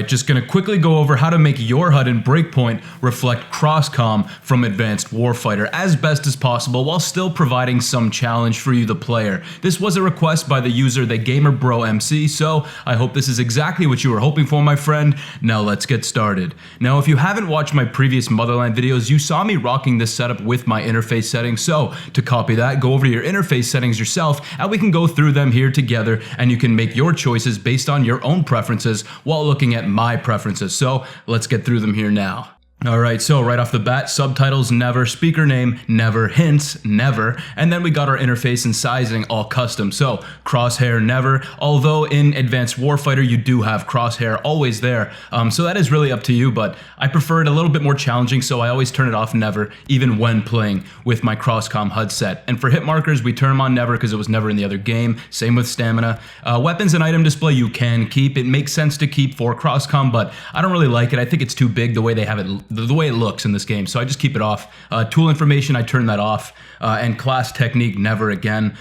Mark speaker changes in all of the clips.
Speaker 1: Alright, just gonna quickly go over how to make your HUD in Breakpoint reflect cross-comm from Advanced Warfighter as best as possible while still providing some challenge for you, the player. This was a request by the user, TheGamerBroMC, so I hope this is exactly what you were hoping for, my friend. Now let's get started. Now, if you haven't watched my previous Motherland videos, you saw me rocking this setup with my interface settings, so to copy that, go over to your interface settings yourself, and we can go through them here together, and you can make your choices based on your own preferences while looking at my preferences. So let's get through them here now. Alright, so right off the bat, subtitles never, speaker name never, hints never, and then we got our interface and sizing all custom. So crosshair never, although in Advanced Warfighter you do have crosshair always there, so that is really up to you, but I prefer it a little bit more challenging, so I always turn it off never, even when playing with my cross-comm HUD set. And for hit markers, we turn them on never because it was never in the other game. Same with stamina. Weapons and item display you can keep. It makes sense to keep for cross-comm, but I don't really like it. I think it's too big the way they have it, the way it looks in this game, so I just keep it off. Tool information, I turn that off, and class technique never again.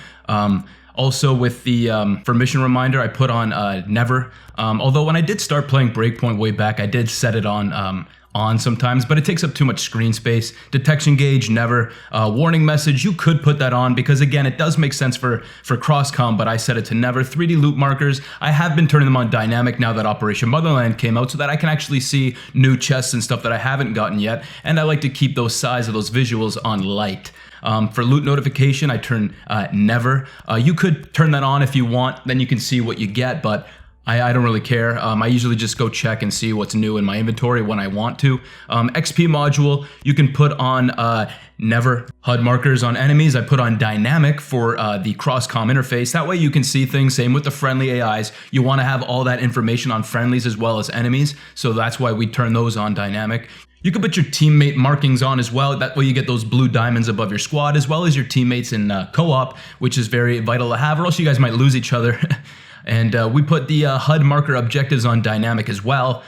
Speaker 1: Also with the for mission reminder, I put on never, although when I did start playing Breakpoint way back, I did set it on sometimes, but it takes up too much screen space. Detection gauge never. Warning message, you could put that on because again it does make sense for cross-comm, but I set it to never. 3D loot markers, I have been turning them on dynamic now that Operation Motherland came out so that I can actually see new chests and stuff that I haven't gotten yet, and I like to keep those size of those visuals on light. For loot notification, I turn never. You could turn that on if you want, then you can see what you get, but I don't really care. I usually just go check and see what's new in my inventory when I want to. XP module, you can put on never. HUD markers on enemies, I put on dynamic for the cross-comm interface. That way you can see things, same with the friendly AIs. You want to have all that information on friendlies as well as enemies, so that's why we turn those on dynamic. You can put your teammate markings on as well. That way you get those blue diamonds above your squad, as well as your teammates in co-op, which is very vital to have, or else you guys might lose each other. And we put the Hud Marker Objectives on dynamic as well,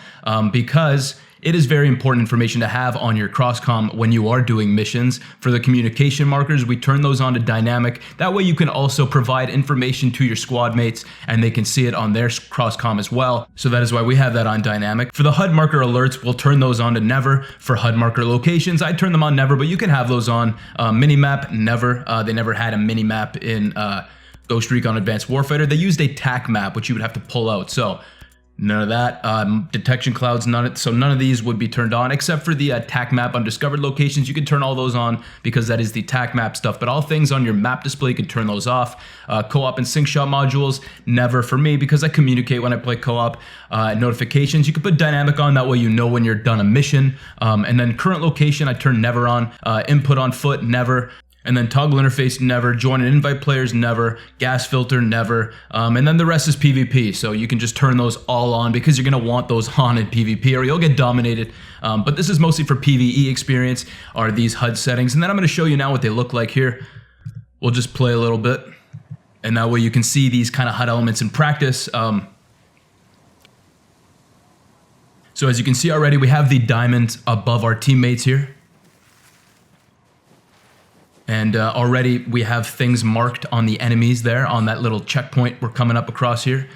Speaker 1: because it is very important information to have on your cross-comm when you are doing missions. For the communication markers, we turn those on to dynamic. That way you can also provide information to your squad mates and they can see it on their cross-comm as well. So that is why we have that on dynamic. For the HUD marker alerts, we'll turn those on to never. For HUD marker locations, I turn them on never, but you can have those on. Minimap, never. They never had a minimap in Ghost Recon Advanced Warfighter. They used a TAC map, which you would have to pull out. So none of that. Detection clouds, none of these would be turned on, except for the TAC map on discovered locations. You can turn all those on because that is the TAC map stuff, but all things on your map display, you can turn those off. Co-op and sync shot modules, never for me because I communicate when I play co-op. Notifications, you can put dynamic on, that way you know when you're done a mission. And then current location, I turn never on. Input on foot, never. And then toggle interface, never. Join and invite players, never. Gas filter, never. And then the rest is PvP, so you can just turn those all on because you're gonna want those on in PvP or you'll get dominated. But this is mostly for PvE experience, are these HUD settings. And then I'm gonna show you now what they look like here. We'll just play a little bit. And that way you can see these kind of HUD elements in practice. So as you can see already, we have the diamonds above our teammates here. And already we have things marked on the enemies there on that little checkpoint we're coming up across here.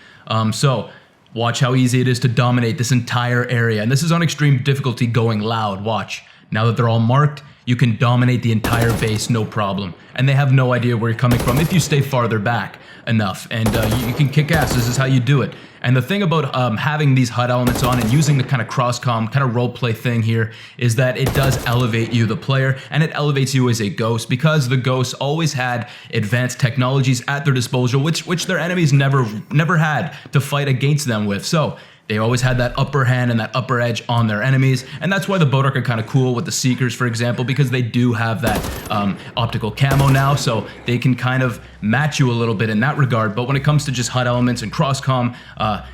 Speaker 1: So watch how easy it is to dominate this entire area. And this is on extreme difficulty going loud. Watch. Now that they're all marked, you can dominate the entire base, no problem. And they have no idea where you're coming from if you stay farther back enough. And you can kick ass. This is how you do it. And the thing about having these HUD elements on and using the kind of cross-comm, kind of roleplay thing here is that it does elevate you, the player, and it elevates you as a ghost because the ghosts always had advanced technologies at their disposal, which their enemies never had to fight against them with. So they always had that upper hand and that upper edge on their enemies, and that's why the Bodark are kind of cool with the Seekers, for example, because they do have that optical camo now, so they can kind of match you a little bit in that regard. But when it comes to just HUD elements and cross-comm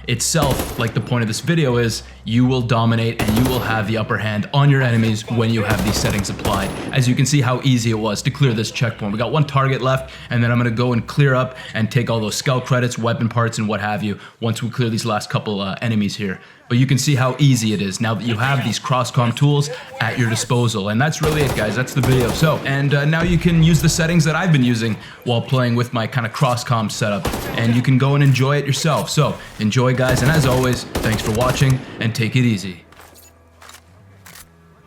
Speaker 1: itself, like the point of this video is, you will dominate and you will have the upper hand on your enemies when you have these settings applied. As you can see how easy it was to clear this checkpoint. We got one target left, and then I'm going to go and clear up and take all those scout credits, weapon parts, and what have you once we clear these last couple enemies here. But but you can see how easy it is now that you have these cross-comm tools at your disposal. And that's really it, guys. That's the video. So, and now you can use the settings that I've been using while playing with my kind of cross-comm setup, and you can go and enjoy it yourself. So enjoy, guys, and as always, thanks for watching and take it easy.